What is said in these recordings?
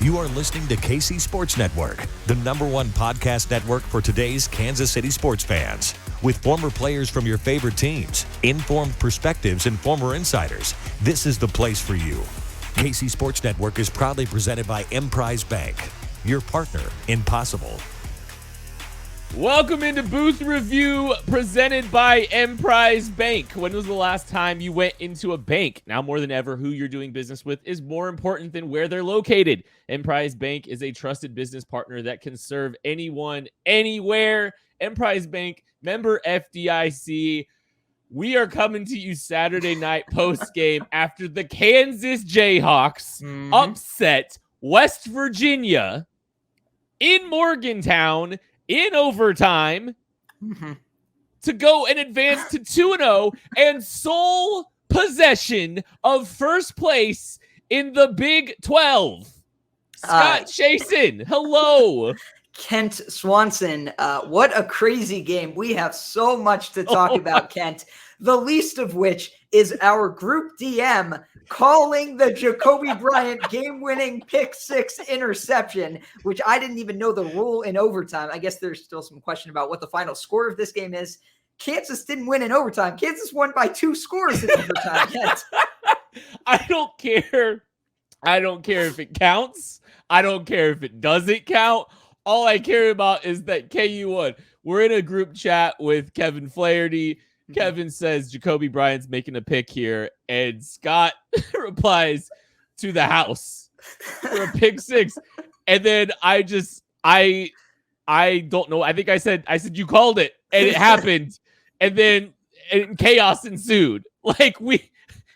You are listening to KC Sports Network, the #1 podcast network for today's Kansas City sports fans. With former players from your favorite teams, informed perspectives, and former insiders, this is the place for you. KC Sports Network is proudly presented by Emprise Bank, your partner in possible. Welcome into Booth Review presented by Emprise Bank. When was the last time you went into a bank? Now more than ever, who you're doing business with is more important than where they're located. Emprise Bank is a trusted business partner that can serve anyone, anywhere. Emprise Bank, member FDIC. We are coming to you Saturday night post-game after the Kansas Jayhawks upset West Virginia in Morgantown in overtime to go and advance to 2-0 and sole possession of first place in the Big 12. Scott Chasen, hello. Kent Swanson, what a crazy game. We have so much to talk about, Kent, the least of which is our group DM calling the Jacoby Bryant game-winning pick six interception, which I didn't even know the rule in overtime. I guess there's still some question about what the final score of this game is. Kansas didn't win in overtime. Kansas won by 2 scores in overtime. Kent. I don't care. I don't care if it counts. I don't care if it doesn't count. All I care about is that KU won. We're in a group chat with Kevin Flaherty. Kevin says Jacoby Bryant's making a pick here, and Scott replies to the house for a pick six. And then I don't know. I think I said you called it, and it happened. And then chaos ensued. Like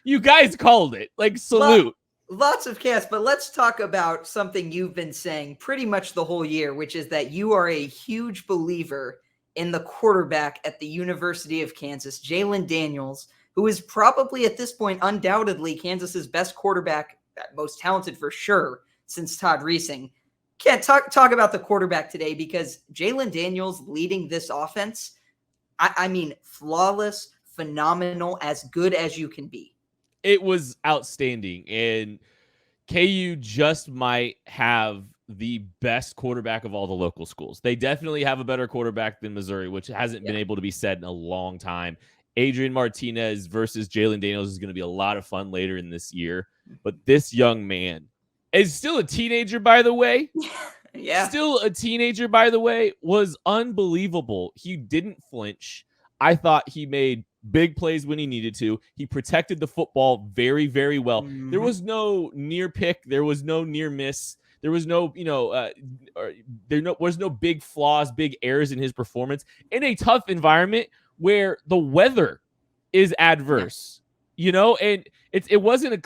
you guys called it. Like salute. Lots of chaos, but let's talk about something you've been saying pretty much the whole year, which is that you are a huge believer in the quarterback at the University of Kansas, Jalen Daniels, who is probably at this point undoubtedly Kansas's best quarterback, most talented for sure, since Todd Reesing. Can't talk about the quarterback today because Jalen Daniels leading this offense, I mean, flawless, phenomenal, as good as you can be. It was outstanding, and KU just might have the best quarterback of all the local schools. They definitely have a better quarterback than Missouri, which hasn't been able to be said in a long time. Adrian Martinez versus Jalen Daniels is going to be a lot of fun later in this year, but this young man is still a teenager, by the way. Still a teenager, by the way, was unbelievable. He didn't flinch. I thought he made big plays when he needed to. He protected the football very, very well. There was no near pick. There was no near miss. There was no, was no big flaws, big errors in his performance in a tough environment where the weather is adverse. And it wasn't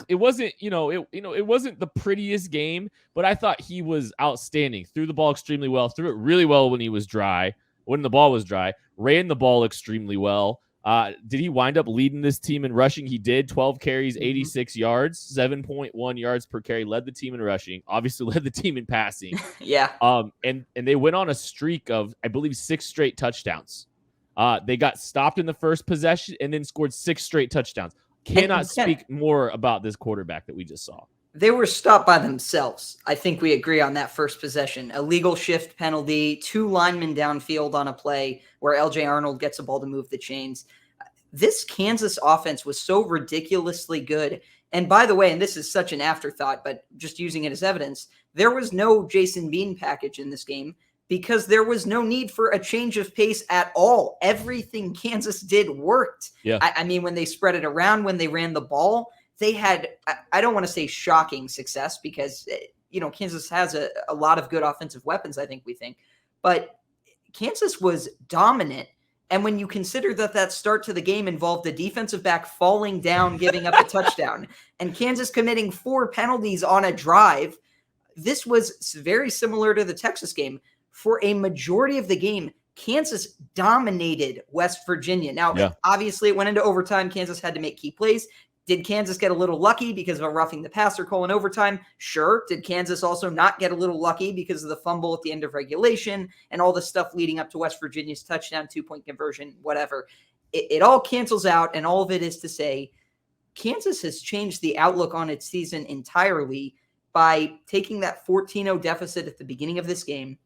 the prettiest game, but I thought he was outstanding. Threw the ball extremely well. Threw it really well when the ball was dry. Ran the ball extremely well. Did he wind up leading this team in rushing? He did. 12 carries, 86 yards, 7.1 yards per carry. Led the team in rushing. Obviously led the team in passing. And they went on a streak of, I believe, 6 straight touchdowns. They got stopped in the first possession and then scored 6 straight touchdowns. Cannot speak more about this quarterback that we just saw. They were stopped by themselves. I think we agree on that first possession. A legal shift penalty, 2 linemen downfield on a play where LJ Arnold gets the ball to move the chains. This Kansas offense was so ridiculously good. And by the way, and this is such an afterthought, but just using it as evidence, there was no Jason Bean package in this game because there was no need for a change of pace at all. Everything Kansas did worked. I mean, when they spread it around, when they ran the ball, they had, I don't want to say shocking success because, Kansas has a lot of good offensive weapons, I think we think. But Kansas was dominant. And when you consider that start to the game involved the defensive back falling down, giving up a touchdown, and Kansas committing 4 penalties on a drive, this was very similar to the Texas game. For a majority of the game, Kansas dominated West Virginia. Now, obviously, it went into overtime. Kansas had to make key plays. Did Kansas get a little lucky because of a roughing the passer call in overtime? Sure. Did Kansas also not get a little lucky because of the fumble at the end of regulation and all the stuff leading up to West Virginia's touchdown, 2-point conversion, whatever? It all cancels out, and all of it is to say Kansas has changed the outlook on its season entirely. by taking that 14-0 deficit at the beginning of this game.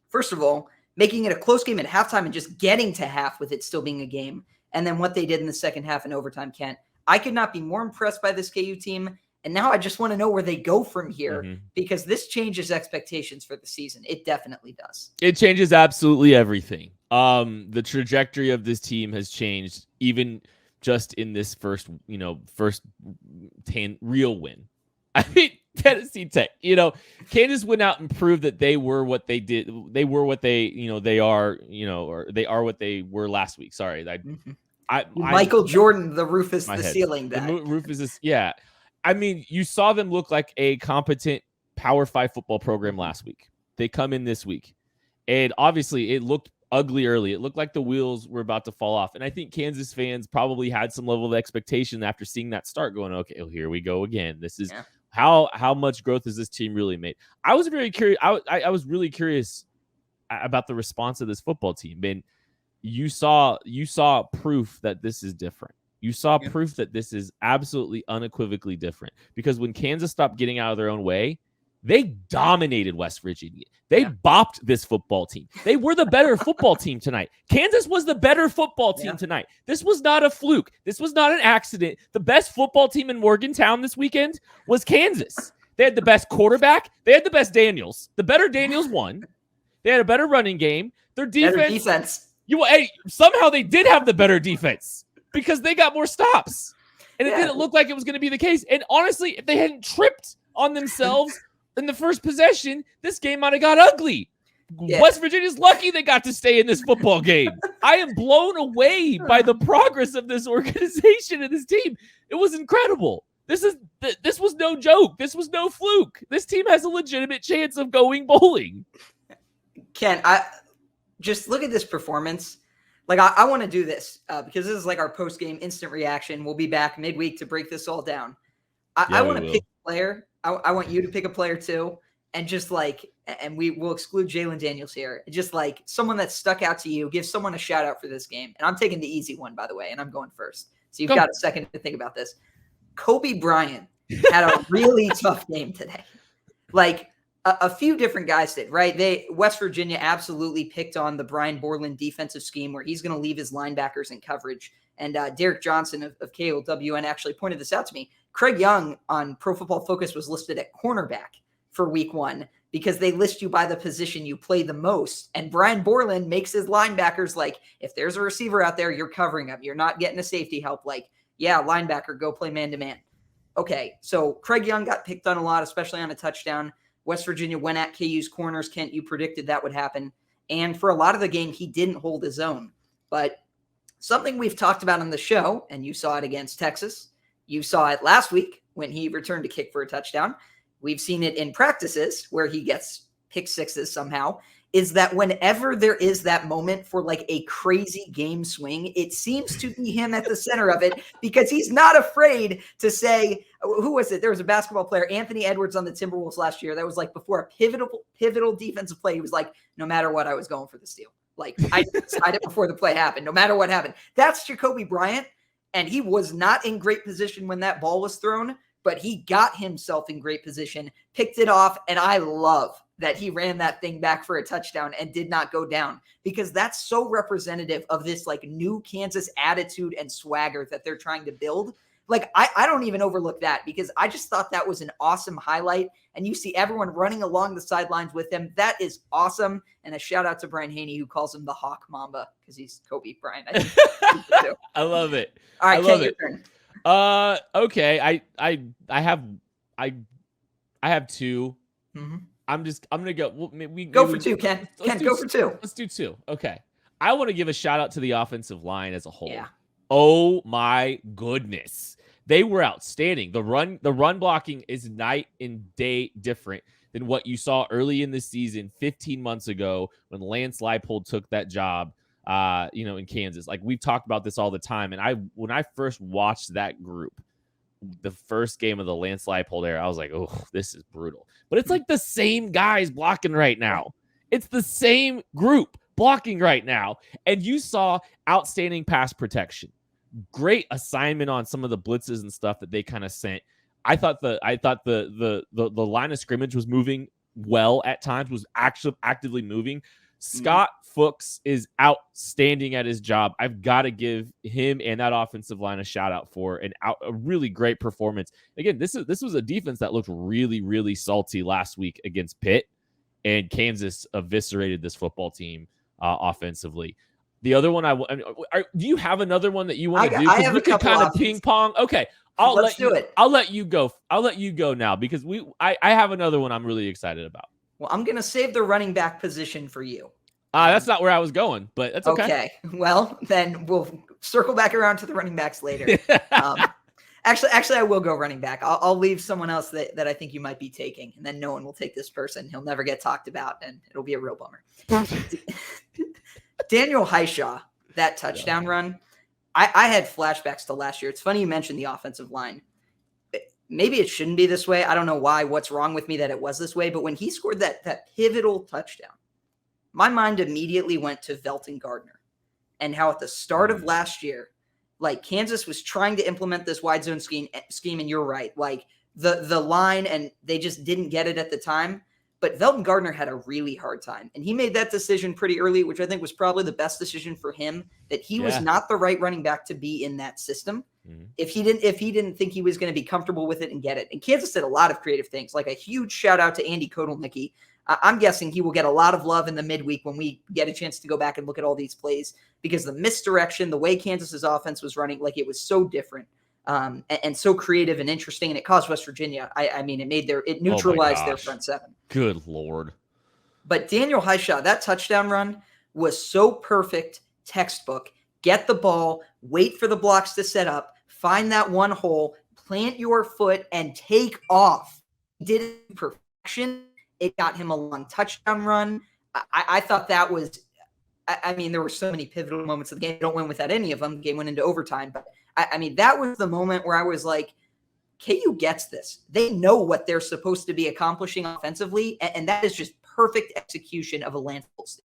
First of all, making it a close game at halftime and just getting to half with it still being a game. And then what they did in the second half in overtime, Kent. I could not be more impressed by this KU team. And now I just want to know where they go from here because this changes expectations for the season. It definitely does. It changes absolutely everything. The trajectory of this team has changed even just in this first real win. I mean, Tennessee Tech, Kansas went out and proved that they were what they did. They were what they are, or they are what they were last week. Sorry. Michael Jordan, the roof is the ceiling. The roof is this. Yeah. I mean, you saw them look like a competent Power 5 football program last week. They come in this week. And obviously, it looked ugly early. It looked like the wheels were about to fall off. And I think Kansas fans probably had some level of expectation after seeing that start going, okay, here we go again. This is how much growth has this team really made? I was very curious. I was really curious about the response of this football team. And you saw proof that this is different. You saw proof that this is absolutely unequivocally different because when Kansas stopped getting out of their own way, they dominated West Virginia. They bopped this football team. They were the better football team tonight. Kansas was the better football team tonight. This was not a fluke. This was not an accident. The best football team in Morgantown this weekend was Kansas. They had the best quarterback. They had the best Daniels. The better Daniels won. They had a better running game. Their defense. Somehow they did have the better defense. Because they got more stops. And it didn't look like it was going to be the case. And honestly, if they hadn't tripped on themselves in the first possession, this game might have got ugly. West Virginia's lucky they got to stay in this football game. I am blown away by the progress of this organization and this team. It was incredible. This was no joke. This was no fluke. This team has a legitimate chance of going bowling. Ken, I just look at this performance. Like, I want to do this because this is like our post-game instant reaction. We'll be back midweek to break this all down. I want to pick a player. I want you to pick a player too. And just and we will exclude Jalen Daniels here. Just like someone that stuck out to you, give someone a shout out for this game. And I'm taking the easy one, by the way, and I'm going first. So you've got a second to think about this. Kobe Bryant had a really tough game today. A few different guys did, right? West Virginia absolutely picked on the Brian Borland defensive scheme where he's going to leave his linebackers in coverage. And Derek Johnson of KOWN actually pointed this out to me. Craig Young on Pro Football Focus was listed at cornerback for week 1 because they list you by the position you play the most. And Brian Borland makes his linebackers if there's a receiver out there, you're covering him. You're not getting a safety help. Linebacker, go play man-to-man. Okay, so Craig Young got picked on a lot, especially on a touchdown. West Virginia went at KU's corners. Kent, you predicted that would happen. And for a lot of the game, he didn't hold his own. But something we've talked about on the show, and you saw it against Texas. You saw it last week when he returned to kick for a touchdown. We've seen it in practices where he gets pick sixes somehow, is that whenever there is that moment for a crazy game swing, it seems to be him at the center of it because he's not afraid to say, who was it? There was a basketball player, Anthony Edwards on the Timberwolves last year. That was before a pivotal defensive play. He was no matter what, I was going for the steal. I decided before the play happened, no matter what happened. That's Jacoby Bryant. And he was not in great position when that ball was thrown, but he got himself in great position, picked it off. And I love that he ran that thing back for a touchdown and did not go down because that's so representative of this new Kansas attitude and swagger that they're trying to build. I don't even overlook that because I just thought that was an awesome highlight. And you see everyone running along the sidelines with him. That is awesome. And a shout out to Brian Haney, who calls him the Hawk Mamba because he's Kobe Bryant. I love it. All right, Ken, your turn. Okay. I have two. Mm-hmm. I'm gonna go. Go for two, Ken. Go for two. Let's do two. Okay. I want to give a shout out to the offensive line as a whole. Yeah. Oh my goodness. They were outstanding. The run blocking is night and day different than what you saw early in the season 15 months ago when Lance Leipold took that job in Kansas. We've talked about this all the time. And when I first watched that group, the first game of the Lance Leipold era, I was like, oh, this is brutal. But it's the same guys blocking right now. It's the same group blocking right now. And you saw outstanding pass protection. Great assignment on some of the blitzes and stuff that they kind of sent. I thought the line of scrimmage was moving well at times, was actually actively moving. Scott Fuchs is outstanding at his job. I've got to give him and that offensive line a shout out for a really great performance. Again, this was a defense that looked really, really salty last week against Pitt, and Kansas eviscerated this football team offensively. The other one, do you have another one that you want to do? I have we a couple kind of ping pong. Okay, Let's do it. I'll let you go. I'll let you go now because I have another one I'm really excited about. Well, I'm going to save the running back position for you. That's not where I was going, but that's okay. Okay. Well, then we'll circle back around to the running backs later. Actually, I will go running back. I'll leave someone else that I think you might be taking, and then no one will take this person. He'll never get talked about, and it'll be a real bummer. Daniel Highshaw, that touchdown run, I had flashbacks to last year. It's funny you mentioned the offensive line. Maybe it shouldn't be this way. I don't know what's wrong with me that it was this way, but when he scored that pivotal touchdown, my mind immediately went to Velton Gardner and how at the start of last year, like Kansas was trying to implement this wide zone scheme, and you're right, like the line, and they just didn't get it at the time. But Velton Gardner had a really hard time, and he made that decision pretty early, which I think was probably the best decision for him, that he was not the right running back to be in that system. If he didn't think he was going to be comfortable with it and get it. And Kansas did a lot of creative things, like a huge shout out to Andy Kotelnicki. I'm guessing he will get a lot of love in the midweek when we get a chance to go back and look at all these plays, because the misdirection, the way Kansas's offense was running, like it was so different and so creative and interesting. And it caused West Virginia. I mean, it neutralized their front seven. Good Lord. But Daniel Highshaw, that touchdown run was so perfect, textbook. Get the ball, wait for the blocks to set up, find that one hole, plant your foot, and take off. He did it in perfection. It got him a long touchdown run. I thought that was – I mean, there were so many pivotal moments of the game. They don't win without any of them. The game went into overtime. But, I mean, that was the moment where I was like, KU gets this. They know what they're supposed to be accomplishing offensively, and that is just perfect execution of a landfill scheme.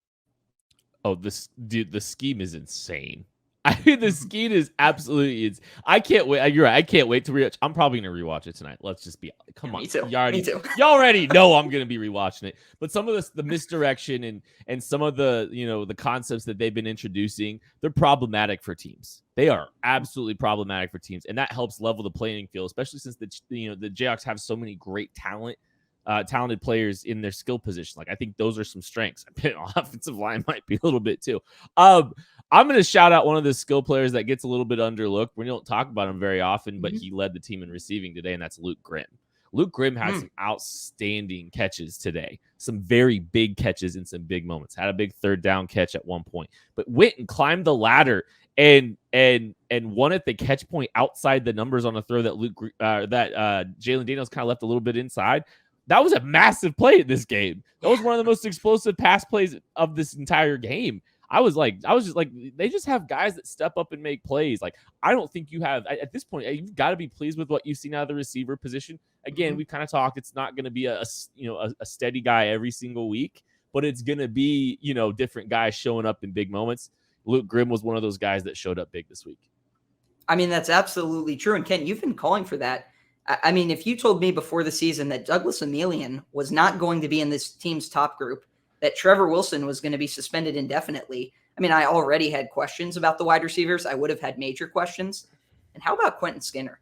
Oh, the scheme is insane. I mean, the scheme is absolutely. I can't wait. You're right. I can't wait to rewatch. I'm probably going to rewatch it tonight. Let's just be. Come on. Me too. You Me too. already know I'm going to be rewatching it. But some of the misdirection and some of the the concepts that they've been introducing, they're problematic for teams. They are absolutely problematic for teams, and that helps level the playing field, especially since the Jayhawks have so many great talented players in their skill position. Like, I think those are some strengths. I think offensive line might be a little bit too. I'm going to shout out one of the skill players that gets a little bit underlooked. We don't talk about him very often, but he led the team in receiving today, and that's Luke Grimm. Luke Grimm had some outstanding catches today, some very big catches in some big moments. Had a big third down catch at one point, but went and climbed the ladder and won at the catch point outside the numbers on a throw that Jalen Daniels kind of left a little bit inside. That was a massive play in this game. That was one of the most explosive pass plays of this entire game. I was just like, they just have guys that step up and make plays. Like, I don't think you have at this point. You've got to be pleased with what you've seen out of the receiver position. Again, we've kind of talked. It's not going to be a steady guy every single week, but it's going to be different guys showing up in big moments. Luke Grimm was one of those guys that showed up big this week. I mean, that's absolutely true. And Ken, you've been calling for that. I mean, if you told me before the season that Douglas Emelian was not going to be in this team's top group, that Trevor Wilson was going to be suspended indefinitely, I mean, I already had questions about the wide receivers. I would have had major questions. And how about Quentin Skinner?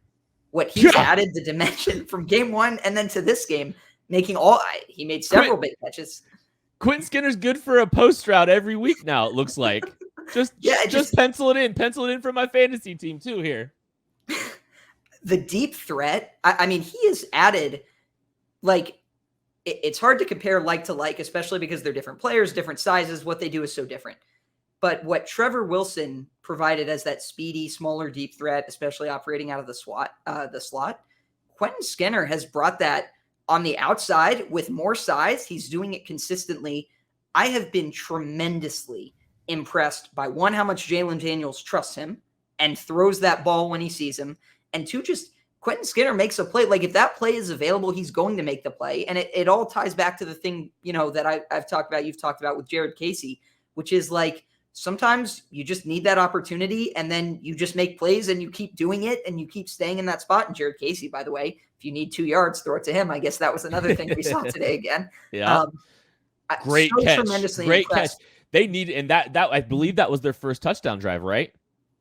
What he's added the dimension from game one and then to this game, he made several big catches. Quentin Skinner's good for a post route every week now, it looks like. Just pencil it in. Pencil it in for my fantasy team too here. The deep threat, I mean, he has added, like, it's hard to compare like to like, especially because they're different players, different sizes. What they do is so different. But what Trevor Wilson provided as that speedy, smaller, deep threat, especially operating out of the slot, Quentin Skinner has brought that on the outside with more size. He's doing it consistently. I have been tremendously impressed by, one, how much Jalen Daniels trusts him and throws that ball when he sees him. And two, just Quentin Skinner makes a play. Like, if that play is available, he's going to make the play. And it all ties back to the thing, that I've talked about, you've talked about with Jared Casey, which is like, sometimes you just need that opportunity and then you just make plays and you keep doing it and you keep staying in that spot. And Jared Casey, by the way, if if you need 2 yards, throw it to him. I guess that was another thing we saw today again. Yeah. Great so catch. Tremendously Great impressed. catch. They needed, and that I believe that was their first touchdown drive, right?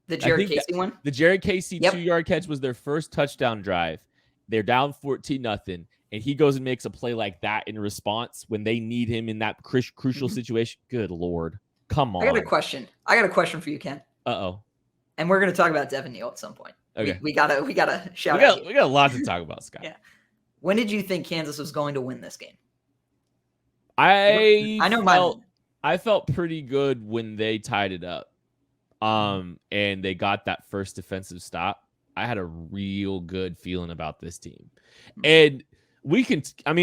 The Jared Casey one? The Jared Casey Yep. 2-yard catch was their first touchdown drive. They're down 14-0, and he goes and makes a play like that in response when they need him in that crucial situation. Good Lord. Come on. I got a question for you, Ken. Uh-oh. And we're going to talk about Devin Neal at some point. Okay. We gotta shout out. We got a lot to talk about, Scott. Yeah. When did you think Kansas was going to win this game? I felt pretty good when they tied it up. And they got that first defensive stop. I had a real good feeling about this team. And we can, I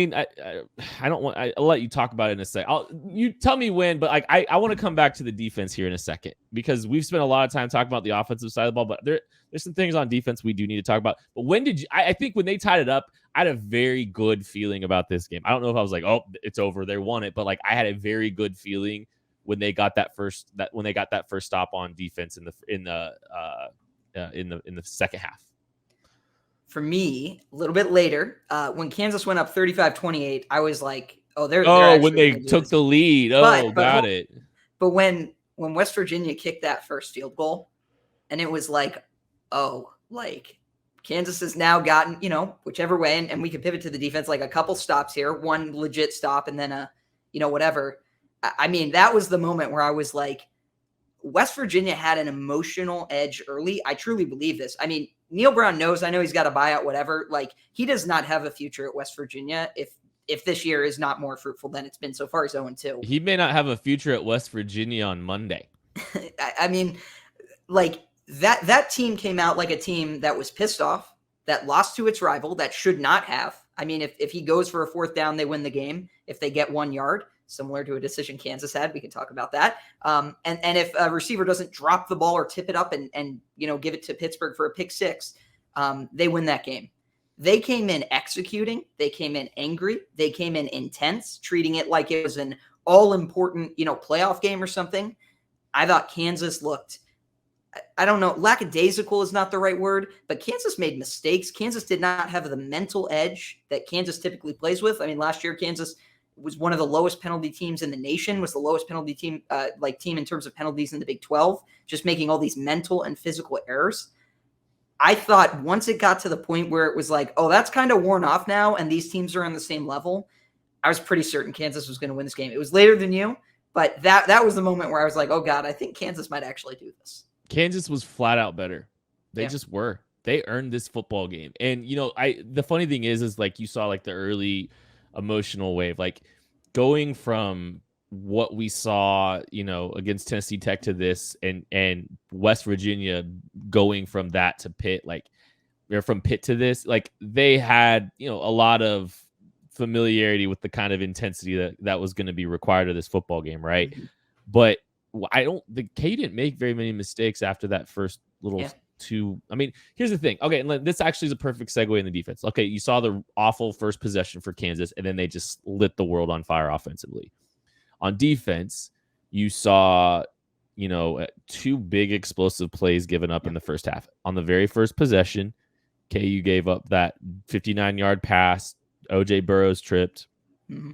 don't want, I'll let you talk about it in a sec. You tell me when, but I want to come back to the defense here in a second, because we've spent a lot of time talking about the offensive side of the ball, but there's some things on defense we do need to talk about. But when did you, I think when they tied it up, I had a very good feeling about this game. I don't know if I was like, oh, it's over, they won it, but like I had a very good feeling when they got that first stop on defense in the second half. For me, a little bit later, when Kansas went up 35-28, I was like, oh, they're when they took the lead. Got it. But when West Virginia kicked that first field goal, and it was like, oh, like Kansas has now gotten, whichever way, and we can pivot to the defense, like a couple stops here, one legit stop, and then whatever. I mean, that was the moment where I was like, West Virginia had an emotional edge early. I truly believe this. I mean, Neil Brown knows, I know he's got a buyout, whatever. Like, he does not have a future at West Virginia if this year is not more fruitful than it's been so far. He's 0-2. He may not have a future at West Virginia on Monday. I mean, like, that team came out like a team that was pissed off, that lost to its rival, that should not have. I mean, if he goes for a fourth down, they win the game. If they get 1 yard, similar to a decision Kansas had, we can talk about that. And if a receiver doesn't drop the ball or tip it up and give it to Pittsburgh for a pick six, they win that game. They came in executing. They came in angry. They came in intense, treating it like it was an all-important, playoff game or something. I thought Kansas looked, I don't know, lackadaisical is not the right word, but Kansas made mistakes. Kansas did not have the mental edge that Kansas typically plays with. I mean, last year, Kansas was one of the lowest penalty teams in the nation, was the lowest penalty team, team in terms of penalties in the Big 12, just making all these mental and physical errors. I thought once it got to the point where it was like, oh, that's kind of worn off now, and these teams are on the same level, I was pretty certain Kansas was going to win this game. It was later than you, but that was the moment where I was like, oh, God, I think Kansas might actually do this. Kansas was flat out better. They just were. They earned this football game. And, the funny thing is like you saw like the early emotional wave, like going from what we saw, against Tennessee Tech to this, and West Virginia going from that to Pitt, like they're from Pitt to this, like they had, a lot of familiarity with the kind of intensity that was going to be required of this football game. Right. Mm-hmm. But the K didn't make very many mistakes after that first little two. I mean, here's the thing. Okay. And this actually is a perfect segue in the defense. Okay. You saw the awful first possession for Kansas, and then they just lit the world on fire offensively. On defense, you saw, two big explosive plays given up in the first half. On the very first possession, KU gave up that 59-yard pass. OJ Burrows tripped. Mm-hmm.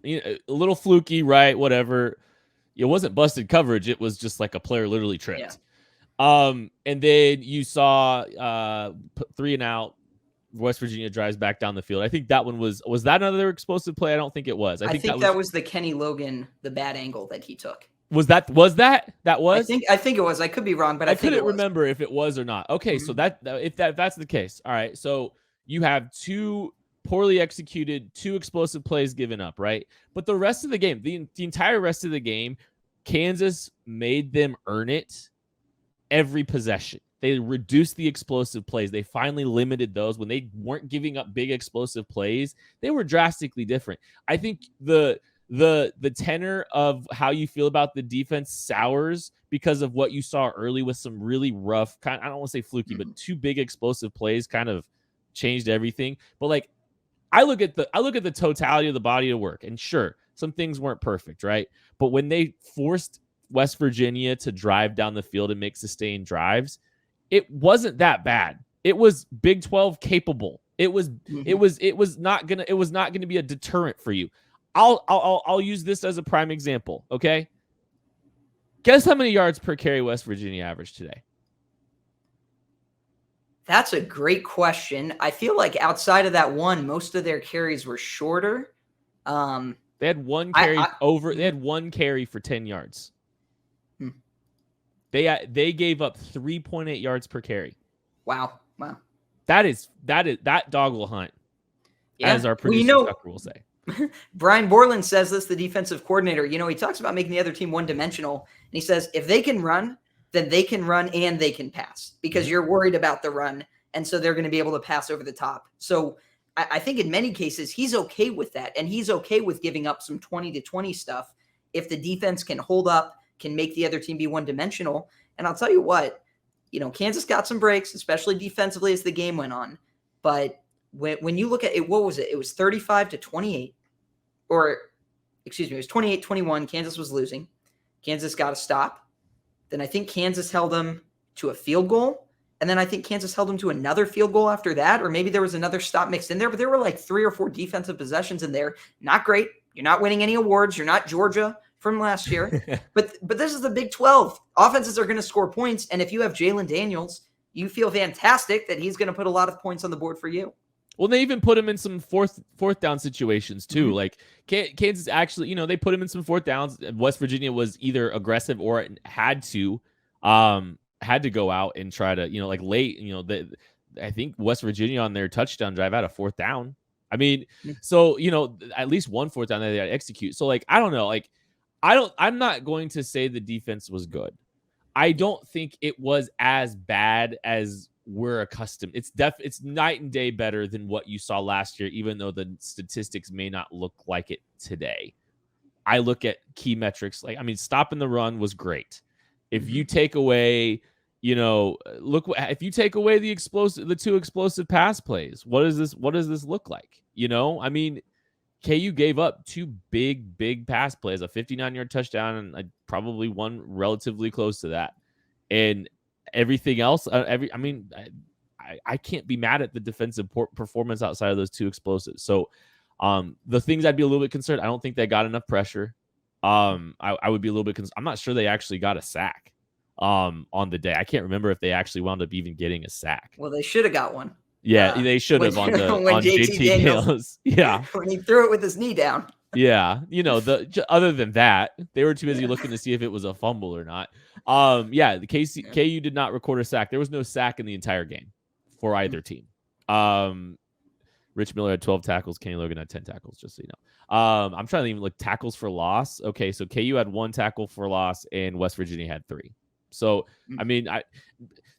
A little fluky, right? Whatever. It wasn't busted coverage. It was just like a player literally tripped. Yeah. And then you saw 3 and out. West Virginia drives back down the field. I think that one was that another explosive play? I don't think it was. I think that was the Kenny Logan, the bad angle that he took. Was that? I think it was. I could be wrong, but I couldn't remember if it was or not. Okay, mm-hmm. So if that's the case, all right. So you have 2 poorly executed, 2 explosive plays given up, right? But the rest of the game, the entire rest of the game, Kansas made them earn it every possession. They reduced the explosive plays. They finally limited those. When they weren't giving up big explosive plays, they were drastically different. I think the tenor of how you feel about the defense sours because of what you saw early with some really rough, I don't want to say fluky, but 2 big explosive plays kind of changed everything. But like, I look at the totality of the body of work, and sure, some things weren't perfect, right? But when they forced West Virginia to drive down the field and make sustained drives, it wasn't that bad. It was Big 12 capable. It was not gonna be a deterrent for you. I'll use this as a prime example. Okay, guess how many yards per carry West Virginia averaged today? That's a great question. I feel like outside of that one, most of their carries were shorter. They had one carry They had one carry for 10 yards. They gave up 3.8 yards per carry. Wow. That dog will hunt, as our producer Tucker will say. Brian Borland says this, the defensive coordinator. He talks about making the other team one-dimensional, and he says if they can run, then they can run and they can pass because you're worried about the run, and so they're going to be able to pass over the top. So I think in many cases he's okay with that, and he's okay with giving up some 20-20 stuff if the defense can hold up, can make the other team be one-dimensional. And I'll tell you what, Kansas got some breaks, especially defensively as the game went on. But when you look at it, what was it? It was 35-28, or excuse me, it was 28-21. Kansas was losing. Kansas got a stop. Then I think Kansas held them to a field goal. And then I think Kansas held them to another field goal after that, or maybe there was another stop mixed in there. But there were like 3 or 4 defensive possessions in there. Not great. You're not winning any awards. You're not Georgia from last year. but this is the Big 12. Offenses are going to score points. And if you have Jalen Daniels, you feel fantastic that he's going to put a lot of points on the board for you. Well, they even put him in some fourth down situations too. Mm-hmm. Like Kansas actually, they put him in some fourth downs. West Virginia was either aggressive or had to go out and try to, like late, I think West Virginia on their touchdown drive had a fourth down. I mean, so, at least one fourth down that they had to execute. So like, I don't know, like, I'm not going to say the defense was good. I don't think it was as bad as we're accustomed. It's night and day better than what you saw last year, even though the statistics may not look like it today. I look at key metrics. Stopping the run was great. If you take away, if you take away the 2 explosive pass plays, what does this look like? KU gave up 2 big pass plays, a 59-yard touchdown, and probably one relatively close to that. And everything else, I can't be mad at the defensive performance outside of those 2 explosives. So the things I'd be a little bit concerned, I don't think they got enough pressure. I would be a little bit concerned. I'm not sure they actually got a sack on the day. I can't remember if they actually wound up even getting a sack. Well, they should have got one. Yeah, they should have on JT Daniels. Yeah. When he threw it with his knee down. Yeah. Other than that, they were too busy looking to see if it was a fumble or not. KU did not record a sack. There was no sack in the entire game for either team. Rich Miller had 12 tackles. Kenny Logan had 10 tackles, just so you know. I'm trying to even look tackles for loss. Okay, so KU had 1 tackle for loss and West Virginia had 3. So,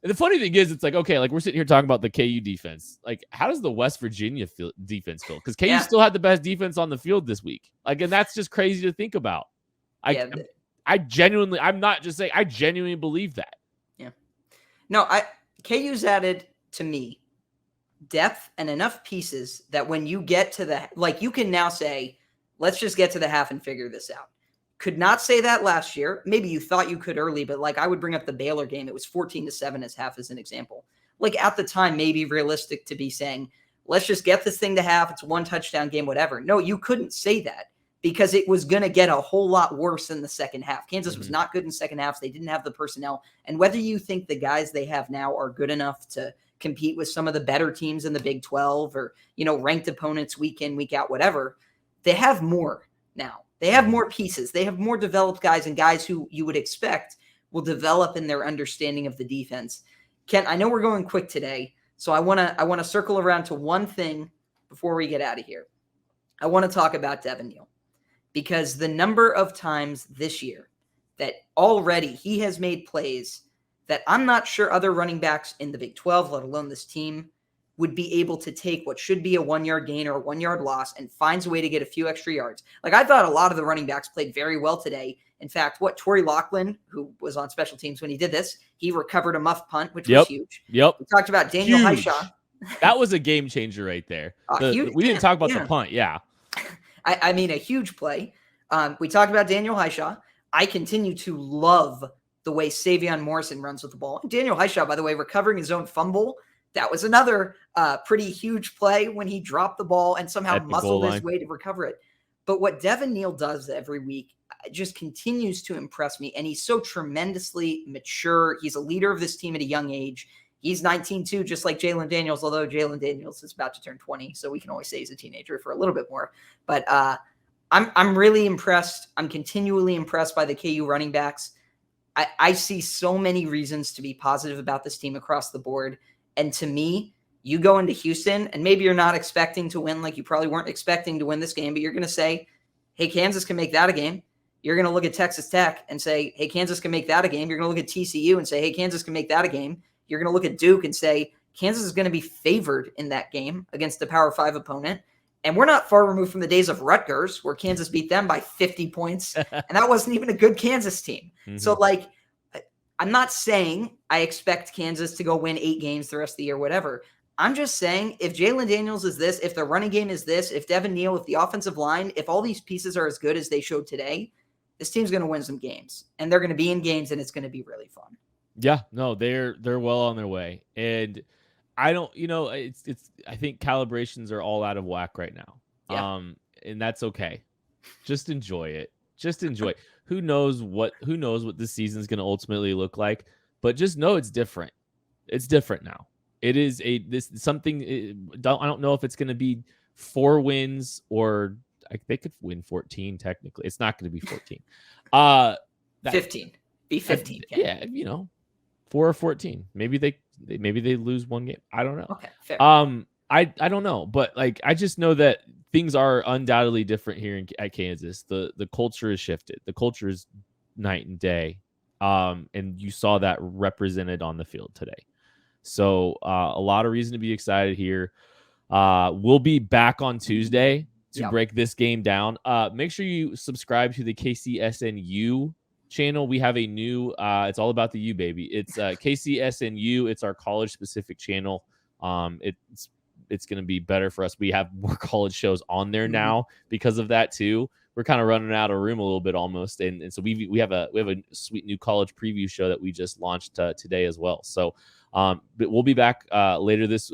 the funny thing is, it's like, okay, like we're sitting here talking about the KU defense. Like, how does the West Virginia defense feel? Because KU still had the best defense on the field this week. Like, and that's just crazy to think about. I genuinely, I'm not just saying, I genuinely believe that. Yeah. No, KU's added, to me, depth and enough pieces that when you get to you can now say, let's just get to the half and figure this out. Could not say that last year. Maybe you thought you could early, but I would bring up the Baylor game. It was 14-7 as half as an example. At the time, maybe realistic to be saying, let's just get this thing to half. It's a 1 touchdown game, whatever. No, you couldn't say that because it was going to get a whole lot worse in the second half. Kansas was not good in second halves. They didn't have the personnel. And whether you think the guys they have now are good enough to compete with some of the better teams in the Big 12 or, ranked opponents week in, week out, whatever, they have more now. They have more pieces. They have more developed guys and guys who you would expect will develop in their understanding of the defense. Ken, I know we're going quick today, so I want to circle around to one thing before we get out of here. I want to talk about Devin Neal because the number of times this year that already he has made plays that I'm not sure other running backs in the Big 12, let alone this team, would be able to take what should be a 1-yard gain or a 1-yard loss and finds a way to get a few extra yards. I thought a lot of the running backs played very well today. In fact, Torrey Loughlin, who was on special teams when he did this, he recovered a muff punt, which was huge. Yep. We talked about Daniel Hishaw. That was a game changer right there. We didn't talk about the punt. Yeah. I mean, a huge play. We talked about Daniel Hishaw. I continue to love the way Savion Morrison runs with the ball. Daniel Hishaw, by the way, recovering his own fumble That was another pretty huge play when he dropped the ball and somehow At the goal muscled his line. way to recover it. But what Devin Neal does every week just continues to impress me. And he's so tremendously mature. He's a leader of this team at a young age. He's 19 too, just like Jalen Daniels, although Jalen Daniels is about to turn 20. So we can always say he's a teenager for a little bit more. But I'm really impressed. I'm continually impressed by the KU running backs. I see so many reasons to be positive about this team across the board. And to me, you go into Houston and maybe you're not expecting to win, like you probably weren't expecting to win this game, but you're going to say, hey, Kansas can make that a game. You're going to look at Texas Tech and say, hey, Kansas can make that a game. You're going to look at TCU and say, hey, Kansas can make that a game. You're going to look at Duke and say, Kansas is going to be favored in that game against a Power 5 opponent. And we're not far removed from the days of Rutgers where Kansas beat them by 50 points. And that wasn't even a good Kansas team. Mm-hmm. So, like, I'm not saying I expect Kansas to go win 8 games the rest of the year, whatever. I'm just saying if Jalen Daniels is this, if the running game is this, if Devin Neal, if the offensive line, if all these pieces are as good as they showed today, this team's going to win some games. And they're going to be in games, and it's going to be really fun. Yeah, no, they're well on their way. And I don't, it's I think calibrations are all out of whack right now. Yeah. And that's okay. Just enjoy it. Just enjoy it. Who knows what this season is going to ultimately look like, but just know it's different. It's different now. It is something. I don't know if it's going to be 4 wins or they could win 14. Technically, it's not going to be 14. 15. Be 15. Yeah, 4 or 14. Maybe they lose 1 game. I don't know. Okay, fair. I don't know, but like I just know that things are undoubtedly different here at Kansas. The culture has shifted. The culture is night and day, and you saw that represented on the field today. So a lot of reason to be excited here. We'll be back on Tuesday to break this game down. Make sure you subscribe to the KCSNU channel. We have a new it's all about the U, baby. It's KCSNU. It's our college specific channel. It's going to be better for us. We have more college shows on there now because of that too. We're kind of running out of room a little bit almost, and so we have a sweet new college preview show that we just launched today as well. So but we'll be back later this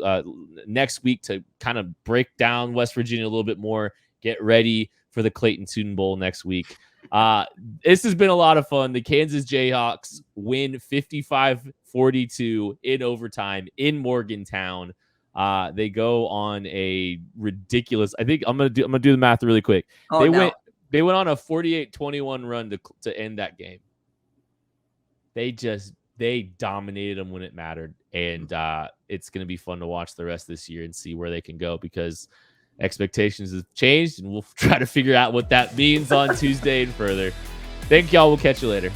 next week to kind of break down West Virginia a little bit more. Get ready for the Clayton Tune Bowl next week. This has been a lot of fun. The Kansas Jayhawks win 55-42 in overtime in Morgantown. They go on a ridiculous. I think I'm gonna do the math really quick. They went on a 48-21 run to end that game. They dominated them when it mattered, and it's gonna be fun to watch the rest of this year and see where they can go because expectations have changed, and we'll try to figure out what that means on Tuesday and further. Thank y'all. We'll catch you later.